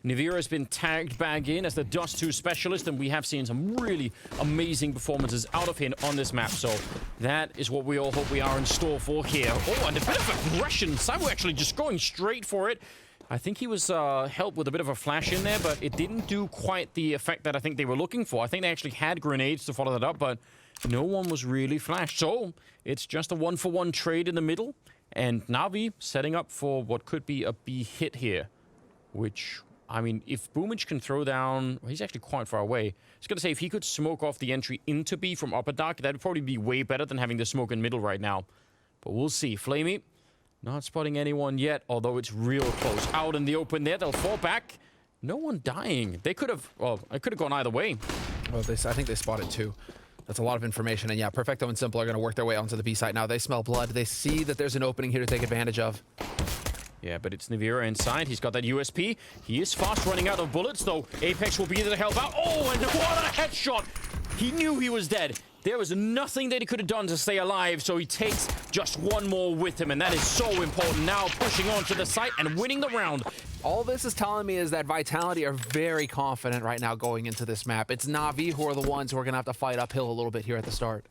NaVi has been tagged back in as the Dust 2 specialist, and we have seen some really amazing performances out of him on this map. So that is what we all hope we are in store for here. Oh, and a bit of aggression. Cyber actually just going straight for it. I think he was helped with a bit of a flash in there, but it didn't do quite the effect that I think they were looking for. I think they actually had grenades to follow that up, but no one was really flashed. So it's just a 1-for-1 trade in the middle, and NaVi setting up for what could be a B hit here, which, I mean, if Boomich can throw down... Well, he's actually quite far away. I was going to say, if he could smoke off the entry into B from upper dark, that would probably be way better than having the smoke in middle right now. But we'll see. Flamey not spotting anyone yet, although it's real close. Out in the open there, they'll fall back. No one dying. They could have... Well, it could have gone either way. Well, I think they spotted two. That's a lot of information. And yeah, Perfecto and Simple are going to work their way onto the B site now. They smell blood. They see that there's an opening here to take advantage of. Yeah, but it's NaVi inside. He's got that USP. He is fast running out of bullets, though. Apex will be there to help out. Oh, and what a headshot! He knew he was dead. There was nothing that he could have done to stay alive, so he takes just one more with him, and that is so important. Now pushing on to the site and winning the round. All this is telling me is that Vitality are very confident right now going into this map. It's NaVi who are the ones who are going to have to fight uphill a little bit here at the start.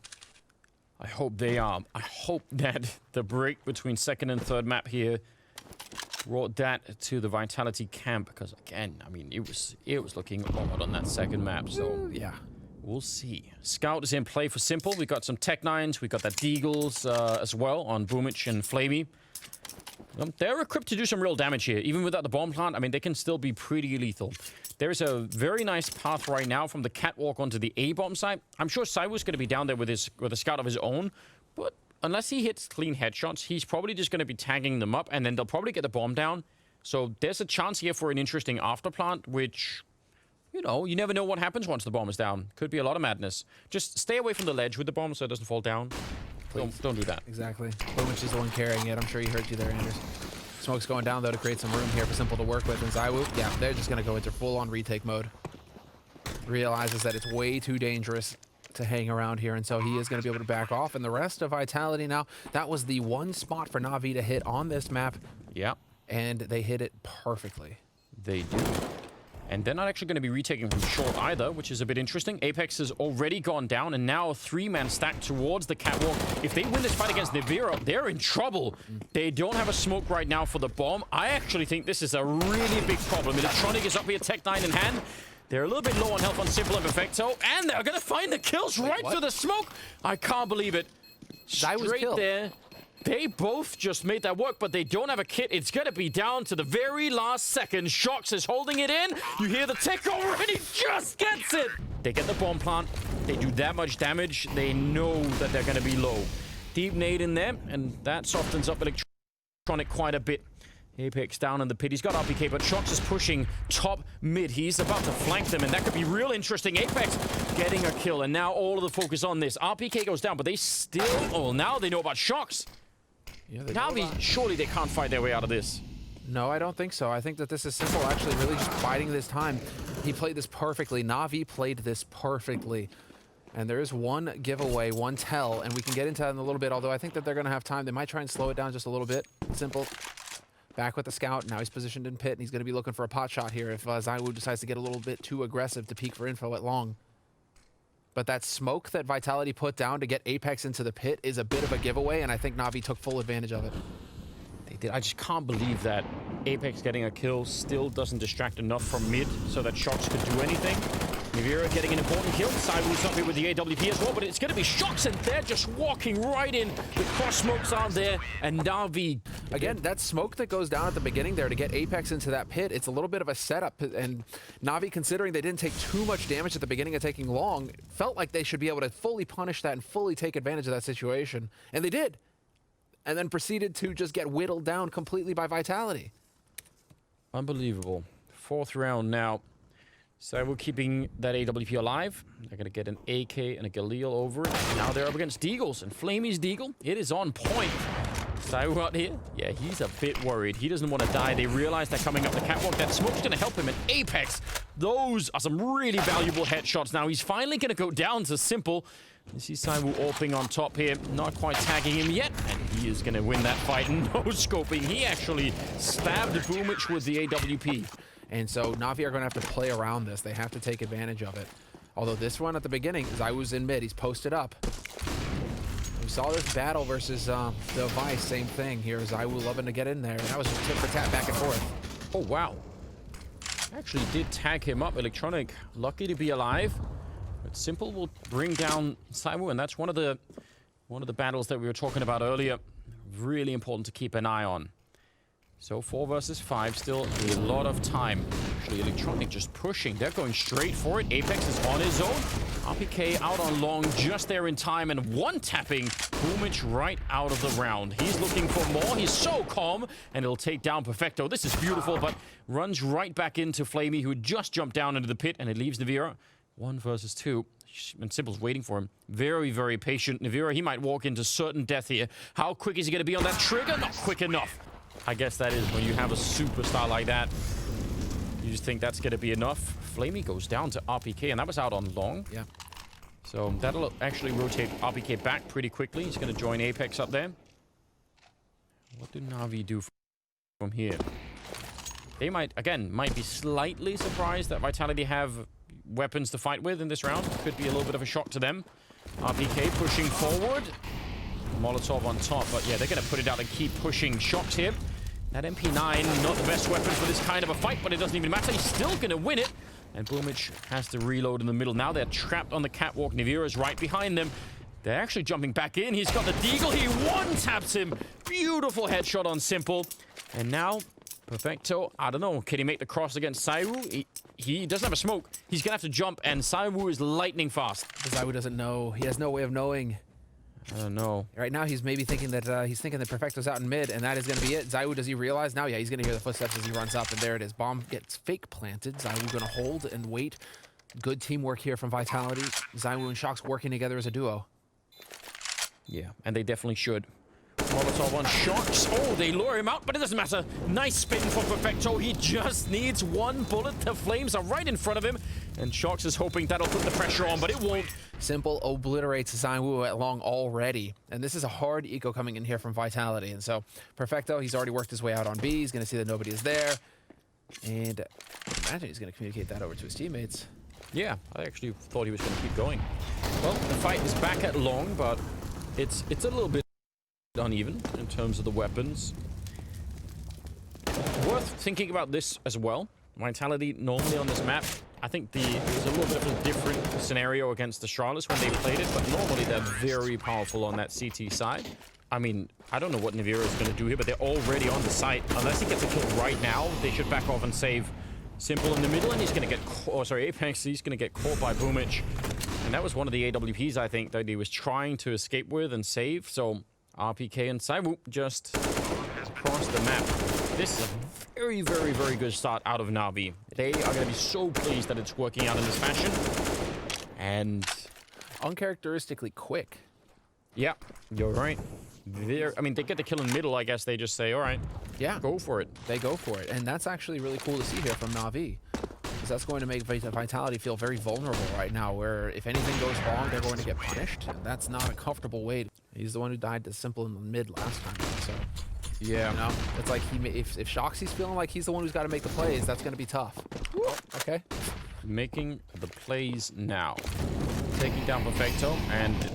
I hope they are. I hope that the break between second and third map here brought that to the Vitality camp, because again, I mean, it was looking odd on that second map, so yeah. We'll see. Scout is in play for Simple. We got some Tech 9s. We got that Deagles as well on Boomich and Flamey. They're equipped to do some real damage here. Even without the bomb plant, I mean, they can still be pretty lethal. There's a very nice path right now from the catwalk onto the A-bomb site. I'm sure Saiwu's going to be down there with a scout of his own, but unless he hits clean headshots, he's probably just going to be tagging them up, and then they'll probably get the bomb down. So there's a chance here for an interesting afterplant, which... You know, you never know what happens once the bomb is down. Could be a lot of madness. Just stay away from the ledge with the bomb so it doesn't fall down. Don't do that. Exactly. Boomich is the one carrying it. I'm sure he heard you there, Anders. Smoke's going down, though, to create some room here for Simple to work with. And Zywoo, yeah, they're just going to go into full-on retake mode. Realizes that it's way too dangerous to hang around here, and so he is going to be able to back off. And the rest of Vitality now, that was the one spot for NaVi to hit on this map. Yeah. And they hit it perfectly. They do. And they're not actually going to be retaking from short either, which is a bit interesting. Apex has already gone down, and now a three-man stack towards the catwalk. If they win this fight against NaVi, they're in trouble. They don't have a smoke right now for the bomb. I actually think this is a really big problem. Electronic is up here, Tech 9 in hand. They're a little bit low on health on Simple and Perfecto, and they're going to find the kills right through the smoke. I can't believe it. Straight there. They both just made that work, but they don't have a kit. It's going to be down to the very last second. Shox is holding it in. You hear the tick already, just gets it. They get the bomb plant. They do that much damage. They know that they're going to be low. Deep nade in there, and that softens up Electronic quite a bit. Apex down in the pit. He's got RPK, but Shox is pushing top mid. He's about to flank them, and that could be real interesting. Apex getting a kill, and now all of the focus on this. RPK goes down, but they still... Oh, now they know about Shox. Yeah, NaVi, surely they can't fight their way out of this. No, I don't think so. I think that this is Simple actually really just biding this time. He played this perfectly. NaVi played this perfectly. And there is one giveaway, one tell, and we can get into that in a little bit, although I think that they're going to have time. They might try and slow it down just a little bit. Simple back with the scout. Now he's positioned in pit, and he's going to be looking for a pot shot here if Zywoo decides to get a little bit too aggressive to peek for info at long. But that smoke that Vitality put down to get Apex into the pit is a bit of a giveaway, and I think NaVi took full advantage of it. They did. I just can't believe that Apex getting a kill still doesn't distract enough from mid so that Shox could do anything. NaVi getting an important kill. Saiwoo's up here with the AWP as well, but it's going to be Shox, and they're just walking right in. The cross smokes are there, and NaVi... Again, that smoke that goes down at the beginning there to get Apex into that pit, it's a little bit of a setup, and NaVi, considering they didn't take too much damage at the beginning of taking long, felt like they should be able to fully punish that and fully take advantage of that situation. And they did. And then proceeded to just get whittled down completely by Vitality. Unbelievable. Fourth round now. So we're keeping that AWP alive. They're going to get an AK and a Galil over it. Now they're up against Deagles, and Flamey's Deagle, it is on point. Zywoo out here, yeah, he's a bit worried. He doesn't want to die. They realize they're coming up the catwalk. That smoke's going to help him. And Apex, those are some really valuable headshots. Now he's finally going to go down to Simple. You see Zywoo AWPing on top here, not quite tagging him yet, and he is going to win that fight. No scoping. He actually stabbed Boomich with the AWP. And so Na'Vi are going to have to play around this. They have to take advantage of it. Although this one at the beginning, ZywOo's in mid. He's posted up. We saw this battle versus the Vice. Same thing here. ZywOo loving to get in there. And that was just tit for tat back and forth. Oh, wow. Actually did tag him up. Electronic lucky to be alive. But Simple will bring down ZywOo, and that's one of the battles that we were talking about earlier. Really important to keep an eye on. So 4 versus 5, still a lot of time. Actually, Electronic just pushing. They're going straight for it. Apex is on his own. RPK out on long, just there in time, and one tapping Boomich right out of the round. He's looking for more. He's so calm, and it'll take down Perfecto. This is beautiful, but runs right back into Flamey, who just jumped down into the pit, and it leaves NaVi 1 versus 2. And Simple's waiting for him. Very, very patient. NaVi, he might walk into certain death here. How quick is he going to be on that trigger? Not quick enough. I guess that is when you have a superstar like that. You just think that's going to be enough. Flamey goes down to RPK, and that was out on long. Yeah. So that'll actually rotate RPK back pretty quickly. He's going to join Apex up there. What do Na'Vi do from here? They might be slightly surprised that Vitality have weapons to fight with in this round. Could be a little bit of a shock to them. RPK pushing forward. Molotov on top, but yeah, they're going to put it out and keep pushing shots here. That MP9, not the best weapon for this kind of a fight, but it doesn't even matter. He's still going to win it. And Boomich has to reload in the middle. Now they're trapped on the catwalk. NaVi is right behind them. They're actually jumping back in. He's got the deagle. He one-taps him. Beautiful headshot on Simple. And now, Perfecto, I don't know. Can he make the cross against ZywOo? He doesn't have a smoke. He's going to have to jump, and ZywOo is lightning fast. ZywOo doesn't know. He has no way of knowing. I don't know. Right now, he's maybe thinking that Perfecto's out in mid, and that is going to be it. ZywOo, does he realize now? Yeah, he's going to hear the footsteps as he runs up, and there it is. Bomb gets fake planted. ZywOo going to hold and wait. Good teamwork here from Vitality. ZywOo and Shox working together as a duo. Yeah, and they definitely should. Molotov on Shox. Oh, they lure him out, but it doesn't matter. Nice spin for Perfecto. He just needs one bullet. The flames are right in front of him, and Shox is hoping that'll put the pressure on, but it won't. Simple obliterates ZywOo at long already. And this is a hard eco coming in here from Vitality. And so Perfecto, he's already worked his way out on B. He's going to see that nobody is there. And I imagine he's going to communicate that over to his teammates. Yeah, I actually thought he was going to keep going. Well, the fight is back at long, but it's a little bit uneven in terms of the weapons. Worth thinking about this as well. Vitality normally on this map, I think it was a little bit of a different scenario against the Astralis when they played it, but normally they're very powerful on that CT side. I mean, I don't know what NaVi is going to do here, but they're already on the site. Unless he gets a kill right now, they should back off and save Simple in the middle, and he's going to get Apex, he's going to get caught by Boomich. And that was one of the AWPs, I think, that he was trying to escape with and save. So RPK and ZywOo just across the map. This is a very, very, very good start out of Na'Vi. They are going to be so pleased that it's working out in this fashion. And uncharacteristically quick. Yeah, you're right. I mean, they get the kill in the middle, I guess they just say, all right, yeah, go for it. They go for it. And that's actually really cool to see here from Na'Vi. Because that's going to make Vitality feel very vulnerable right now, where if anything goes wrong, they're going to get punished. And that's not a comfortable way. He's the one who died to Simple in the mid last time. So, yeah. You know, it's like if Shoxy's feeling like he's the one who's got to make the plays, that's going to be tough. Oh, okay. Making the plays now. Taking down Perfecto, and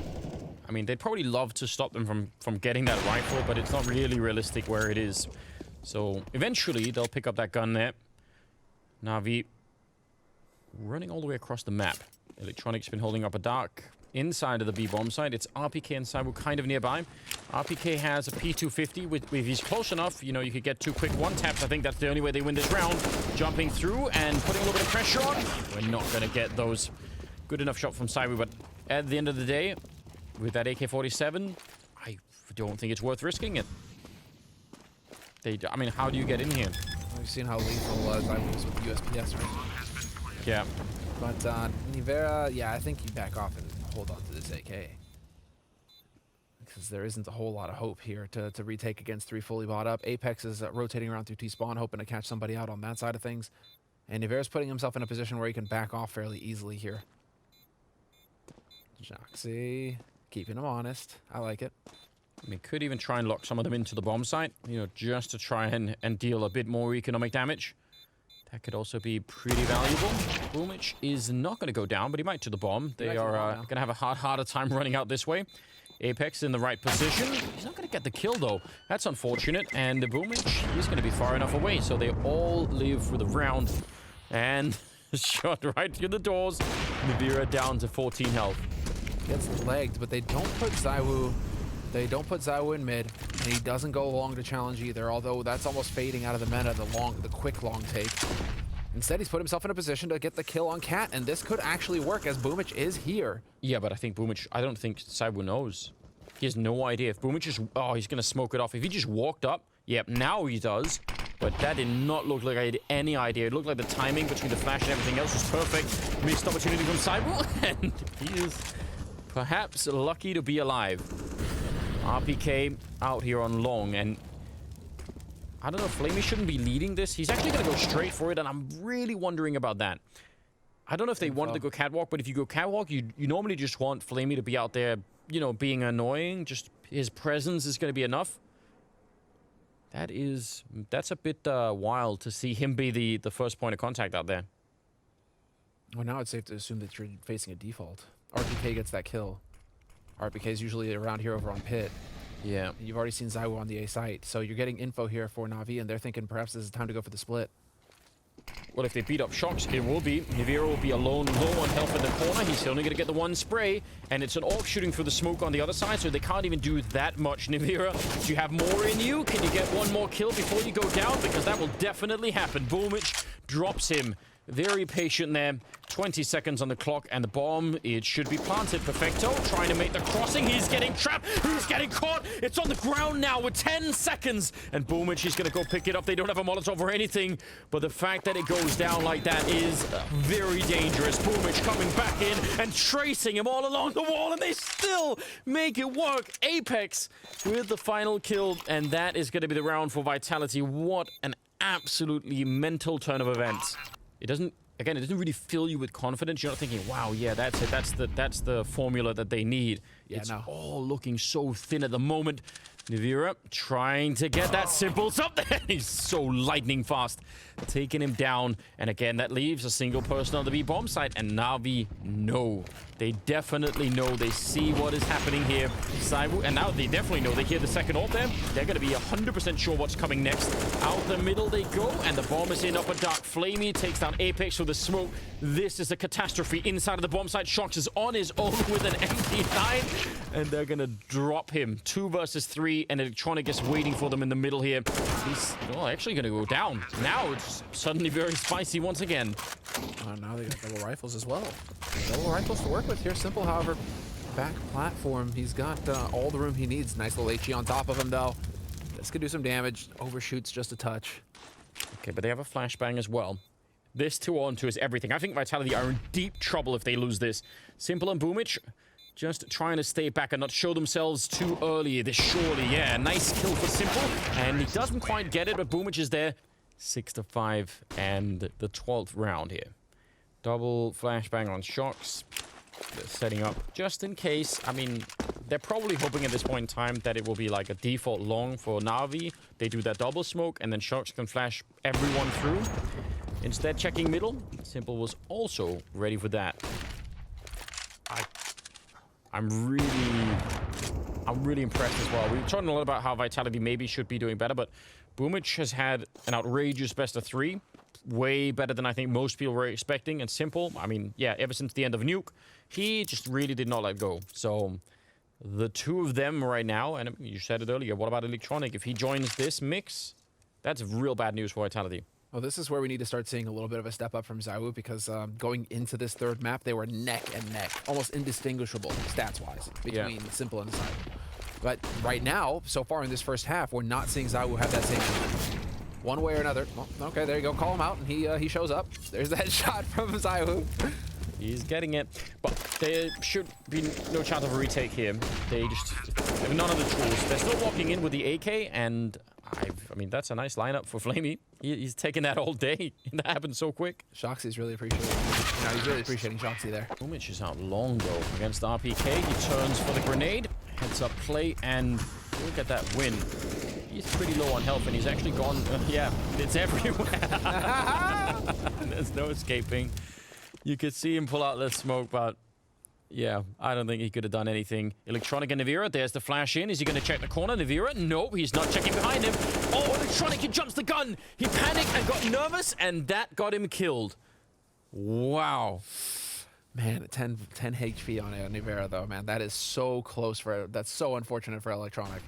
I mean, they'd probably love to stop them from getting that rifle, but it's not really realistic where it is. So eventually, they'll pick up that gun there. Na'Vi running all the way across the map. Electronic's been holding up a dark inside of the B-bomb site. It's RPK and ZywOo kind of nearby. RPK has a P250. If he's close enough, you know, you could get 2 quick one-taps. I think that's the only way they win this round. Jumping through and putting a little bit of pressure on. We're not going to get those. Good enough shot from ZywOo, but at the end of the day, with that AK-47, I don't think it's worth risking it. I mean, how do you get in here? We've seen how lethal ZywOo was with the USPS, right? Yeah. But NaVi, yeah, I think you back off and hold on to this AK. Because there isn't a whole lot of hope here to retake against 3 fully bought up. Apex is rotating around through T-spawn, hoping to catch somebody out on that side of things. And NaVi's putting himself in a position where he can back off fairly easily here. Joxy, keeping him honest. I like it. I mean, could even try and lock some of them into the bomb site, you know, just to try and deal a bit more economic damage. That could also be pretty valuable. Boomich is not going to go down, but he might to the bomb. They are going to have a harder time running out this way. Apex in the right position. He's not going to get the kill, though. That's unfortunate. And the Boomich, he's going to be far enough away. So they all live for the round. And shot right through the doors. NaVi down to 14 health. Gets legged, but they don't put ZywOo. They don't put ZywOo in mid, and he doesn't go long to challenge either, although that's almost fading out of the meta, the quick long take. Instead, he's put himself in a position to get the kill on Cat, and this could actually work as Boomich is here. Yeah, but I think Boomich, I don't think ZywOo knows. He has no idea. If Boomich is, oh, he's going to smoke it off. If he just walked up, yep, now he does. But that did not look like I had any idea. It looked like the timing between the flash and everything else was perfect. Missed opportunity from ZywOo, and he is perhaps lucky to be alive. RPK out here on long, and I don't know, Flamey shouldn't be leading this. He's actually going to go straight for it, and I'm really wondering about that. I don't know if they wanted to go catwalk, but if you go catwalk, you normally just want Flamey to be out there, you know, being annoying. Just his presence is going to be enough. That's a bit wild to see him be the first point of contact out there. Well, now it's safe to assume that you're facing a default. RPK gets that kill. RPK is usually around here over on pit. Yeah. You've already seen ZywOo on the A site, so you're getting info here for NaVi, and they're thinking perhaps this is time to go for the split. Well, if they beat up Shox, it will be. NaVi will be alone, low on health in the corner. He's only going to get the one spray, and it's an AUG shooting through the smoke on the other side, so they can't even do that much. NaVi, do you have more in you? Can you get one more kill before you go down? Because that will definitely happen. Boomich drops him. Very patient there. 20 seconds on the clock, and the bomb, it should be planted. Perfecto, trying to make the crossing. He's getting trapped. He's getting caught. It's on the ground now with 10 seconds. And Boomich is going to go pick it up. They don't have a Molotov or anything, but the fact that it goes down like that is very dangerous. Boomich coming back in and tracing him all along the wall, and they still make it work. Apex with the final kill, and that is going to be the round for Vitality. What an absolutely mental turn of events. It doesn't really fill you with confidence. You're not thinking, wow, yeah, that's it. That's the formula that they need. Yeah, it's all looking so thin at the moment. NaVi trying to get that Simples up there. He's so lightning fast, taking him down. And again, that leaves a single person on the B bomb site. And NaVi know. They definitely know. They see what is happening here. ZywOo, and now they definitely know. They hear the second ult there. They're going to be 100% sure what's coming next. Out the middle they go, and the bomb is in upper dark. Flamey takes down Apex with the smoke. This is a catastrophe inside of the bomb site. Shox is on his own with an MP9, and they're going to drop him. 2 versus 3, and Electronic is waiting for them in the middle here. He's actually going to go down. Now it's suddenly very spicy once again. Now they got double rifles as well. Double rifles to work with here. Simple, however, back platform. He's got all the room he needs. Nice little HE on top of him, though. This could do some damage. Overshoots just a touch. Okay, but they have a flashbang as well. This 2-on-2 is everything. I think Vitality are in deep trouble if they lose this. Simple and Boomich just trying to stay back and not show themselves too early. This surely, yeah, nice kill for Simple. And he doesn't quite get it, but Boomich is there. 6-5 and the 12th round here. Double flashbang on Shox. They're setting up just in case. I mean, they're probably hoping at this point in time that it will be like a default long for NaVi. They do that double smoke, and then Shox can flash everyone through. Instead, checking middle. Simple was also ready for that. I'm really impressed as well. We've talked a lot about how Vitality maybe should be doing better, but Boomich has had an outrageous best of 3. Way better than I think most people were expecting. And Simple, I mean, yeah, ever since the end of Nuke, he just really did not let go. So the two of them right now, and you said it earlier, what about Electronic? If he joins this mix, that's real bad news for Vitality. Well, this is where we need to start seeing a little bit of a step up from ZywOo, because going into this third map, they were neck and neck, almost indistinguishable stats-wise between Simple and ZywOo. But right now, so far in this first half, we're not seeing ZywOo have that same one way or another. Well, okay, there you go. Call him out, and he shows up. There's that shot from ZywOo. He's getting it, but there should be no chance of a retake here. They just have none of the tools. They're still walking in with the AK, and I mean, that's a nice lineup for Flamey. He's taking that all day. That happened so quick. Shoxy's really appreciating. He's really appreciating Shoxy there. Boomich is out long though against RPK. He turns for the grenade, heads up play, and look at that win. He's pretty low on health, and he's actually gone. Yeah, it's everywhere. There's no escaping. You could see him pull out the smoke, but yeah, I don't think he could have done anything. Electronic and NaVi, there's the flash in. Is he going to check the corner? NaVi, nope, he's not checking behind him. Oh, Electronic, he jumps the gun. He panicked and got nervous, and that got him killed. Wow. Man, 10 HP on NaVi though, man. That is so close for, that's so unfortunate for Electronic.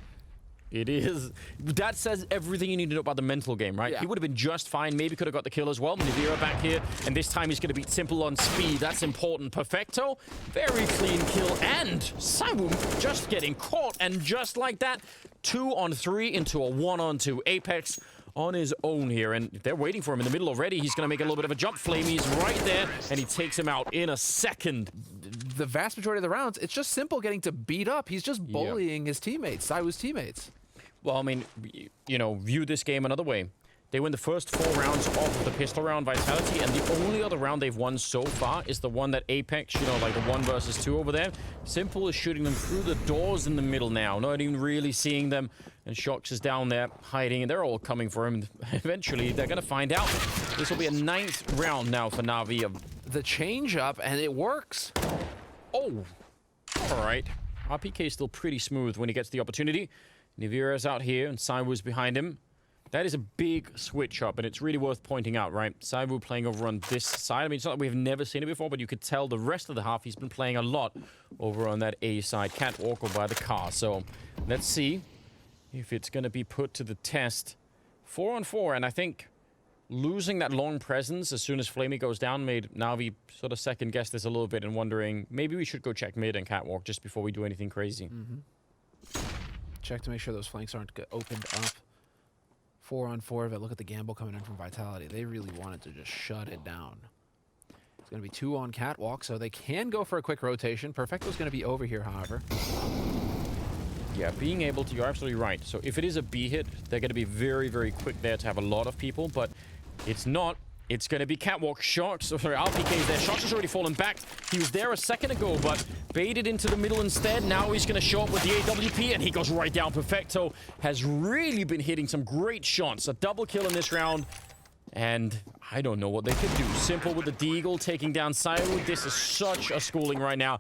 It is. That says everything you need to know about the mental game, right? Yeah. He would have been just fine. Maybe could have got the kill as well. NaVi back here, and this time he's going to beat Simple on speed. That's important. Perfecto, very clean kill, and Simon just getting caught, and just like that, 2 on 3 into a 1 on 2. Apex on his own here, and they're waiting for him in the middle already. He's going to make a little bit of a jump. Flamey's right there, and he takes him out in a second. The vast majority of the rounds, it's just Simple getting to beat up. He's just bullying his teammates, Saiwoo's teammates. Well, I mean, you know, view this game another way. They win the first 4 rounds off of the pistol round Vitality, and the only other round they've won so far is the one that Apex, you know, like the 1 versus 2 over there. Simple is shooting them through the doors in the middle now, not even really seeing them. And Shox is down there hiding, and they're all coming for him. Eventually, they're going to find out. This will be a 9th round now for NaVi. The change up, and it works. Oh, all right. RPK is still pretty smooth when he gets the opportunity. NaVi is out here, and Saiwoo's behind him. That is a big switch up, and it's really worth pointing out, right? Saiwoo playing over on this side. I mean, it's not that we've never seen it before, but you could tell the rest of the half he's been playing a lot over on that A side. Catwalk or by the car. So let's see if it's going to be put to the test. 4 on 4, and I think losing that long presence as soon as Flamey goes down made NaVi sort of second guess this a little bit and wondering maybe we should go check mid and Catwalk just before we do anything crazy. Check to make sure those flanks aren't opened up. 4 on 4, but look at the gamble coming in from Vitality. They really wanted to just shut it down. It's going to be 2 on Catwalk, so they can go for a quick rotation. Perfecto's going to be over here, however. Yeah, being able to, you're absolutely right. So if it is a B hit, they're going to be very, very quick there to have a lot of people, but it's not. It's going to be Catwalk. Shox, sorry, RPK's there. Shox has already fallen back. He was there a second ago, but baited into the middle instead. Now he's going to show up with the AWP, and he goes right down. Perfecto has really been hitting some great shots. A double kill in this round, and I don't know what they could do. Simple with the Deagle taking down Saiwoo. This is such a schooling right now.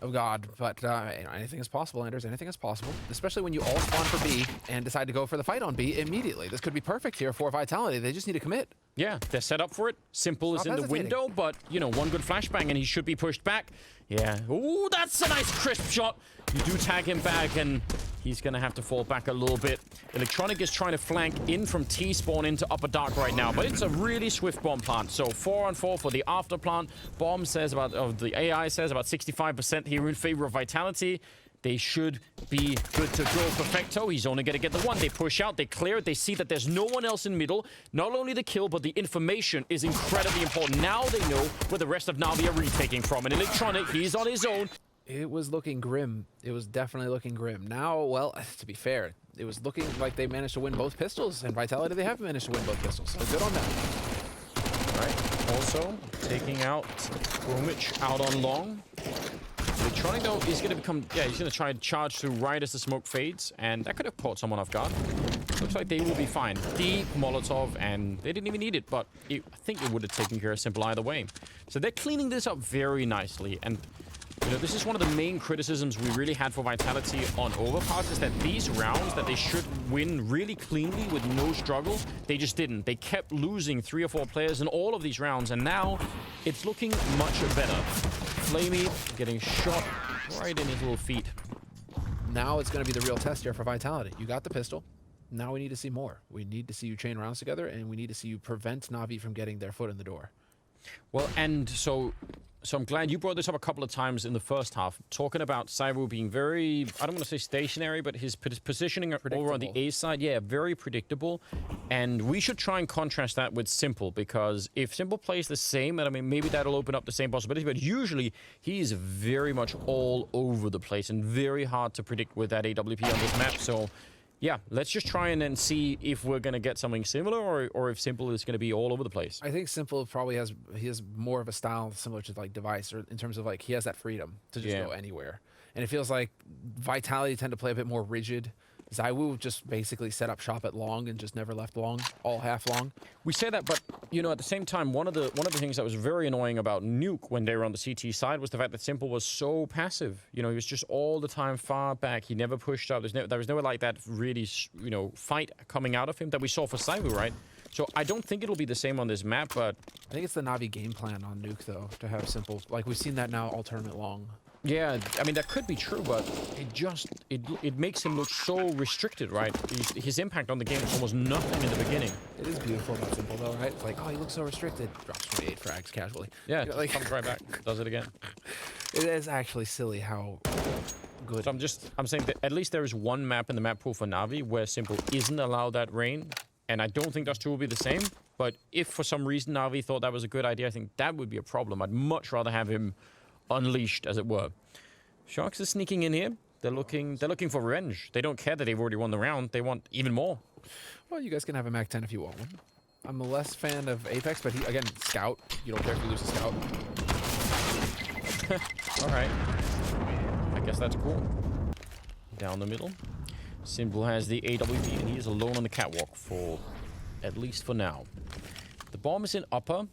Oh god, but anything is possible, Anders. Anything is possible. Especially when you all spawn for B and decide to go for the fight on B immediately. This could be perfect here for Vitality. They just need to commit. Yeah, they're set up for it. Simple is in the window, but, you know, one good flashbang and he should be pushed back. Yeah. Ooh, that's a nice crisp shot. You do tag him back, and he's going to have to fall back a little bit. Electronic is trying to flank in from T-spawn into Upper Dark right now, but it's a really swift bomb plant. So 4 on 4 for the after plant. Bomb says about, the AI says about 65% here in favor of Vitality. They should be good to go. Perfecto, he's only going to get the 1. They push out, they clear it, they see that there's no one else in middle. Not only the kill, but the information is incredibly important. Now they know where the rest of NaVi are retaking from. And Electronic, he's on his own. It was looking grim. It was definitely looking grim. Now, well, to be fair, it was looking like they managed to win both pistols. And Vitality, they have managed to win both pistols. So good on them. All right, also taking out Bromwich out on long. Electronic, though, is going to become... Yeah, he's going to try and charge through right as the smoke fades, and that could have caught someone off guard. Looks like they will be fine. Deep Molotov, and they didn't even need it, but I think it would have taken care of Simple either way. So they're cleaning this up very nicely, and... You know, this is one of the main criticisms we really had for Vitality on Overpass, is that these rounds that they should win really cleanly with no struggle, they just didn't. They kept losing 3 or 4 players in all of these rounds, and now it's looking much better. Flamey getting shot right in his little feet. Now it's going to be the real test here for Vitality. You got the pistol. Now we need to see more. We need to see you chain rounds together, and we need to see you prevent NaVi from getting their foot in the door. Well, and so I'm glad you brought this up a couple of times in the first half, talking about Saiwoo being very, I don't want to say stationary, but his positioning over on the A side, yeah, very predictable. And we should try and contrast that with Simple, because if Simple plays the same, and I mean, maybe that'll open up the same possibility, but usually he's very much all over the place and very hard to predict with that AWP on this map. So yeah, let's just try and then see if we're going to get something similar, or if Simple is going to be all over the place. I think Simple probably has more of a style similar to like Device, or in terms of like he has that freedom to just go anywhere. And it feels like Vitality tend to play a bit more rigid, ZywOo just basically set up shop at long and just never left long, all half long. We say that, but you know, at the same time, one of the things that was very annoying about Nuke when they were on the CT side was the fact that Simple was so passive. You know, he was just all the time far back. He never pushed up. There was never like that really, you know, fight coming out of him that we saw for ZywOo, right? So I don't think it'll be the same on this map, but I think it's the Navi game plan on Nuke though to have Simple. Like we've seen that now all tournament long. yeah, I mean that could be true, but it makes him look so restricted, right? His impact on the game is almost nothing in the beginning. It is beautiful about Simple though, right? It's like, oh, he looks so restricted. Drops 28 frags casually. Yeah, you know, like, comes right back, does it again. It is actually silly how good. So I'm saying that at least there is one map in the map pool for Navi where Simple isn't allowed that rain, and I don't think Dust 2 will be the same. But if for some reason Navi thought that was a good idea, I think that would be a problem. I'd much rather have him unleashed, as it were. Sharks are sneaking in here. They're looking for revenge. They don't care that they've already won the round. They want even more. Well, you guys can have a Mac 10 if you want one. I'm a less fan of Apex, but he, again, Scout. You don't care if you lose a Scout. All right. I guess that's cool. Down the middle. Simple has the AWP, and he is alone on the catwalk for, at least for now. The bomb is in upper,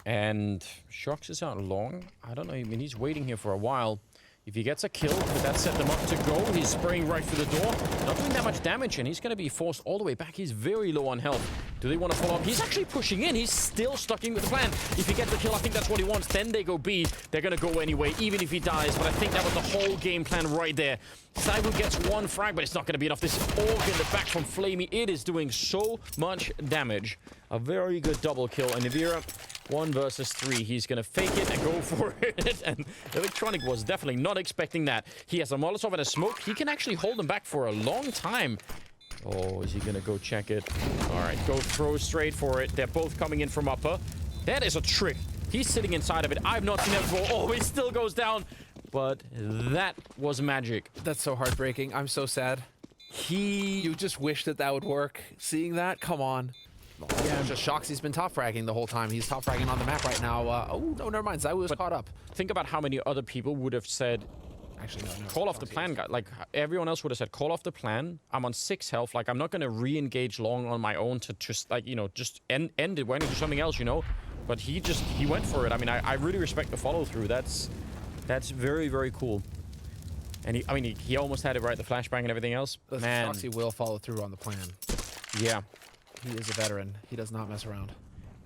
and Shox is out long. I don't know. I mean, he's waiting here for a while. If he gets a kill, could that set them up to go? He's spraying right through the door. Not doing that much damage, and he's going to be forced all the way back. He's very low on health. Do they want to follow up? He's actually pushing in. He's still sticking with the plan. If he gets the kill, I think that's what he wants. Then they go B. They're going to go anyway, even if he dies. But I think that was the whole game plan right there. ZywOo gets one frag, but it's not going to be enough. This org in the back from Flamey, it is doing so much damage. A very good double kill. And NaVi, 1 versus 3. He's going to fake it and go for it. And Electronic was definitely not expecting that. He has a Molotov and a smoke. He can actually hold them back for a long time. Oh, is he going to go check it? All right, go throw straight for it. They're both coming in from upper. That is a trick. He's sitting inside of it. I've not seen that before. Oh, it still goes down. But that was magic. That's so heartbreaking. I'm so sad. You just wish that that would work. Seeing that? Come on. Yeah, just Shox. He's been top fragging the whole time. He's top fragging on the map right now. Oh, no, never mind. ZywOo was caught up. Think about how many other people would have said, actually, no. Call off the plan, guy. Like, everyone else would have said, call off the plan. I'm on 6 health. Like, I'm not going to re-engage long on my own to just, like, you know, just end it, went into something else, you know? But he went for it. I mean, I really respect the follow-through. That's very, very cool. And he almost had it right, the flashbang and everything else. Man. Shoxy will follow through on the plan. Yeah. He is a veteran. He does not mess around.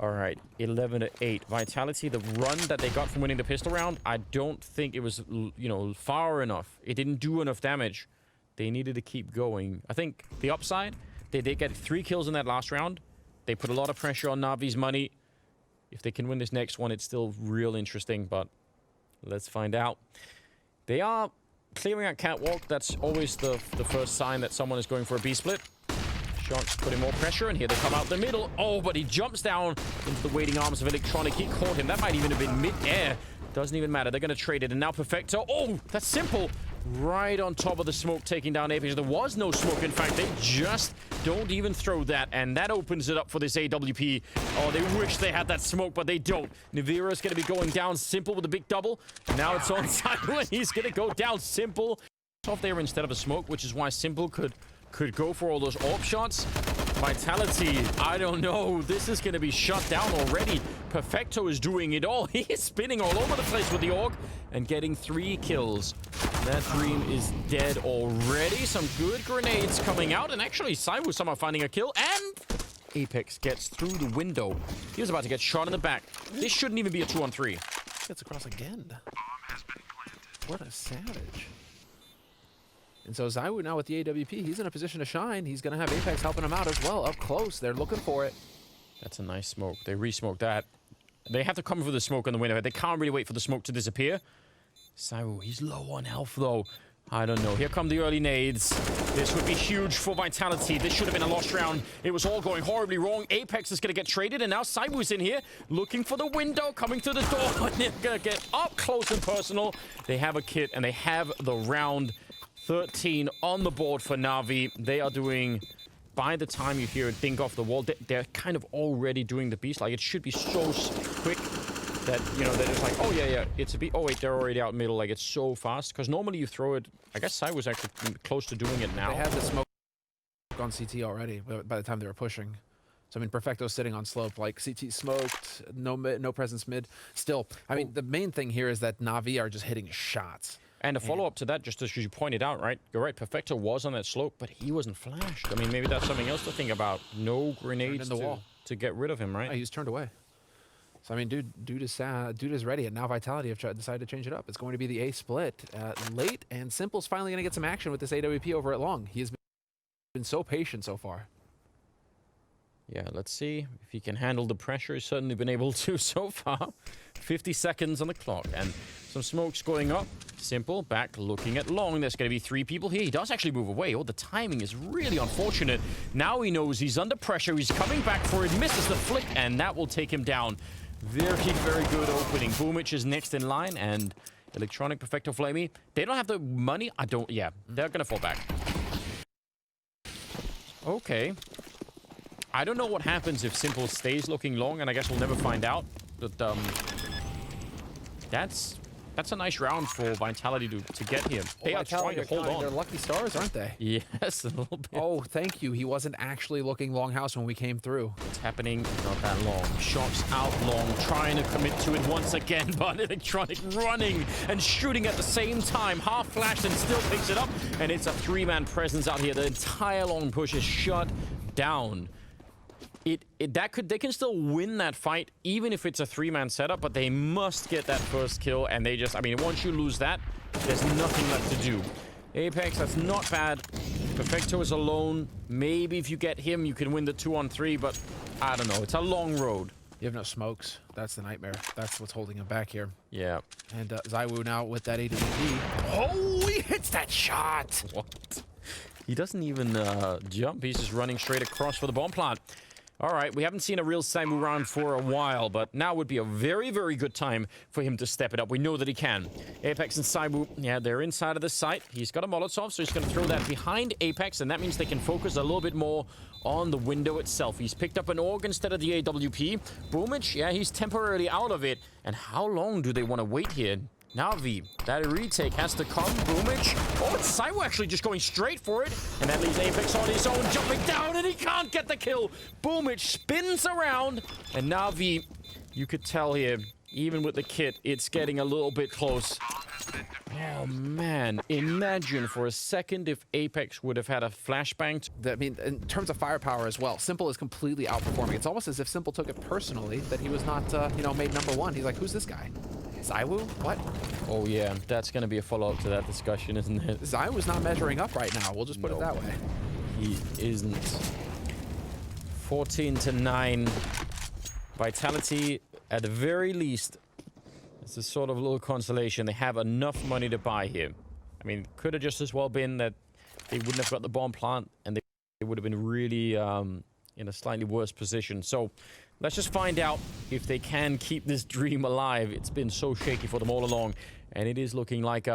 All right, 11-8. Vitality, the run that they got from winning the pistol round, I don't think it was, you know, far enough. It didn't do enough damage. They needed to keep going. I think the upside, they did get 3 kills in that last round. They put a lot of pressure on Navi's money. If they can win this next one, it's still real interesting, but let's find out. They are clearing out catwalk. That's always the first sign that someone is going for a B-split. Shox putting more pressure, and here they come out the middle. Oh, but he jumps down into the waiting arms of Electronic. He caught him. That might even have been mid-air. Doesn't even matter. They're going to trade it. And now Perfecto. Oh, that's simple. Right on top of the smoke, taking down Apex. There was no smoke. In fact, they just don't even throw that. And that opens it up for this AWP. Oh, they wish they had that smoke, but they don't. NaVi is going to be going down Simple with a big double. Now it's on ZywOo, and he's going to go down Simple. Off there instead of a smoke, which is why Simple could go for all those AWP shots. Vitality, I don't know. This is going to be shut down already. Perfecto is doing it all. He is spinning all over the place with the AUG and getting 3 kills. That dream is dead already. Some good grenades coming out. And actually, ZywOo somehow finding a kill. And Apex gets through the window. He was about to get shot in the back. This shouldn't even be a 2-on-3. Gets across again. What a savage. And so ZywOo now with the AWP, he's in a position to shine. He's going to have Apex helping him out as well. Up close, they're looking for it. That's a nice smoke. They re-smoked that. They have to come for the smoke on the window. They can't really wait for the smoke to disappear. ZywOo, he's low on health though. I don't know. Here come the early nades. This would be huge for Vitality. This should have been a lost round. It was all going horribly wrong. Apex is going to get traded, and now ZywOo's in here looking for the window, coming through the door. And they're going to get up close and personal. They have a kit, and they have the round. 13 on the board for Navi. They are doing, by the time you hear it dink off the wall, they're kind of already doing the beast. Like, it should be so quick. that, you know, they're just like, oh, yeah, it's a beat. Oh, wait, they're already out middle. Like, it's so fast. Because normally you throw it... I guess Sai was actually close to doing it now. They had the smoke on CT already by the time they were pushing. So, I mean, Perfecto's sitting on slope. Like, CT smoked, no presence mid. Still, I mean, the main thing here is that NaVi are just hitting shots. And a follow-up to that, just as you pointed out, right? You're right, Perfecto was on that slope, but he wasn't flashed. I mean, maybe that's something else to think about. No grenades to get rid of him, right? Oh, he was turned away. So, I mean, dude is ready, and now Vitality have decided to change it up. It's going to be the A split late, and Simple's finally going to get some action with this AWP over at Long. He has been so patient so far. Yeah, let's see if he can handle the pressure. He's certainly been able to so far. 50 seconds on the clock, and some smokes going up. Simple back looking at Long. There's going to be 3 people here. He does actually move away. Oh, the timing is really unfortunate. Now he knows he's under pressure. He's coming back for it, misses the flick, and that will take him down. Very, very good opening. Boomich is next in line, and Electronic, Perfecto, Flamey. They don't have the money. Yeah, they're going to fall back. Okay. I don't know what happens if Simple stays looking long, and I guess we'll never find out. But that's a nice round for Vitality to get here. They are trying to hold on. They're lucky stars, aren't they? Yes, a little bit. Oh, thank you. He wasn't actually looking long house when we came through. It's happening not that long. Shots out long, trying to commit to it once again, but Electronic running and shooting at the same time. Half flashed and still picks it up, and it's a 3-man presence out here. The entire long push is shut down. They can still win that fight, even if it's a 3-man setup, but they must get that first kill, and they just, I mean, once you lose that, there's nothing left to do. Apex, that's not bad. Perfecto is alone. Maybe if you get him, you can win the 2-on-3, but I don't know. It's a long road. You have no smokes. That's the nightmare. That's what's holding him back here. Yeah. And ZywOo now with that AWP. Oh, he hits that shot! What? He doesn't even jump. He's just running straight across for the bomb plant. All right, we haven't seen a real Saimu round for a while, but now would be a very, very good time for him to step it up. We know that he can. Apex and Saimu, yeah, they're inside of the site. He's got a Molotov, so he's going to throw that behind Apex, and that means they can focus a little bit more on the window itself. He's picked up an AUG instead of the AWP. Boomich, yeah, he's temporarily out of it. And how long do they want to wait here? NaVi, that retake has to come. Boomich. Oh, it's ZywOo actually just going straight for it. And that leaves Apex on his own, jumping down, and he can't get the kill. Boomich spins around. And NaVi, you could tell here, even with the kit, it's getting a little bit close. Oh, man. Imagine for a second if Apex would have had a flashbang. I mean, in terms of firepower as well, Simple is completely outperforming. It's almost as if Simple took it personally that he was not, you know, made #1. He's like, who's this guy? ZywOo? What? Oh, yeah. That's going to be a follow-up to that discussion, isn't it? ZywOo's not measuring up right now. We'll just put it that way. He isn't. 14-9. Vitality, at the very least, it's a sort of little consolation. They have enough money to buy here. I mean, could have just as well been that they wouldn't have got the bomb plant, and they would have been really in a slightly worse position. So let's just find out if they can keep this dream alive. It's been so shaky for them all along, and it is looking like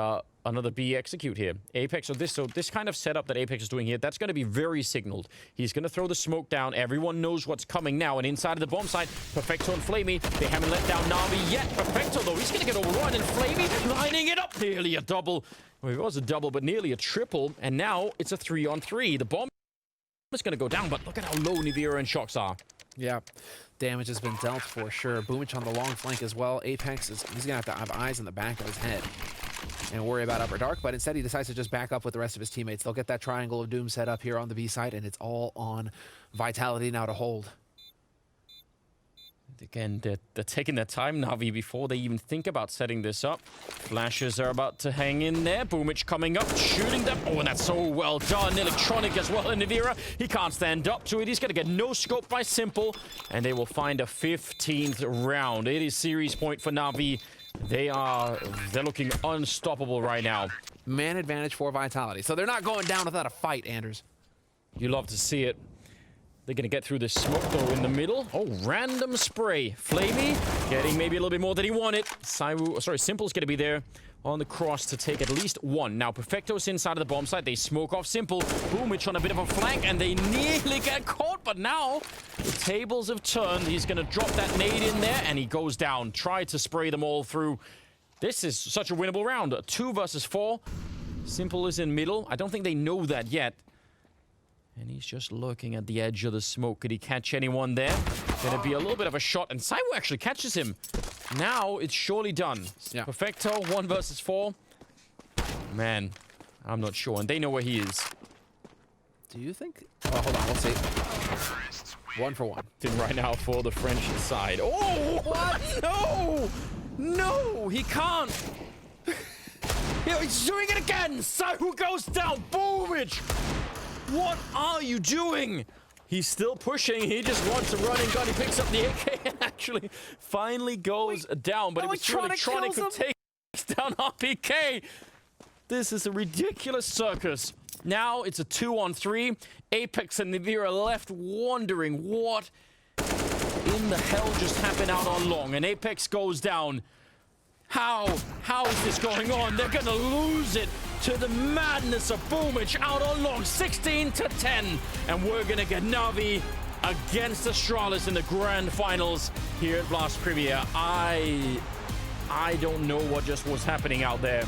another B execute here. Apex, so this kind of setup that Apex is doing here, that's going to be very signaled. He's going to throw the smoke down. Everyone knows what's coming now, and inside of the bomb site, Perfecto and Flamey, they haven't let down NaVi yet. Perfecto, though, he's going to get overrun, and Flamey lining it up. Nearly a double. Well, it was a double, but nearly a triple, and now it's a 3-on-3. The bomb is going to go down, but look at how low Nivira and Shocks are. Yeah, damage has been dealt for sure. Boomich on the long flank as well. Apex, he's going to have eyes in the back of his head and worry about upper dark, but instead he decides to just back up with the rest of his teammates. They'll get that triangle of doom set up here on the B side, and it's all on Vitality now to hold. Again, they're taking their time, NaVi, before they even think about setting this up. Flashes are about to hang in there. Boomich coming up, shooting them. Oh, and that's so well done. Electronic as well. And Nivira, he can't stand up to it. He's going to get no-scoped by Simple, and they will find a 15th round. It is series point for NaVi. They're looking unstoppable right now. Man advantage for Vitality. So they're not going down without a fight, Anders. You love to see it. They're going to get through this smoke, though, in the middle. Oh, random spray. Flamey getting maybe a little bit more than he wanted. Simple's going to be there on the cross to take at least one. Now, Perfecto's inside of the bomb site. They smoke off Simple. Boomich on a bit of a flank, and they nearly get caught. But now, the tables have turned. He's going to drop that nade in there, and he goes down. Try to spray them all through. This is such a winnable round. 2 versus 4. Simple is in middle. I don't think they know that yet. And he's just looking at the edge of the smoke. Could he catch anyone there? Gonna be a little bit of a shot. And Saiwu actually catches him. Now it's surely done. Yeah. Perfecto, 1 versus 4. Man, I'm not sure. And they know where he is. Do you think? Oh, hold on. We'll see. 1 for 1. In right now for the French side. Oh, what? No! No, he can't. He's doing it again. Saiwu goes down. Boomich. What are you doing? He's still pushing. He just wants a running gun. He picks up the AK and actually finally goes down. But it was Electronic who takes down RPK. This is a ridiculous circus. Now it's a 2-on-3. Apex and NaVi are left wondering what in the hell just happened out on long. And Apex goes down. How is this going on? They're gonna lose it to the madness of Boomich out on long, 16-10. And we're gonna get NaVi against Astralis in the grand finals here at Blast Premier. I don't know what just was happening out there.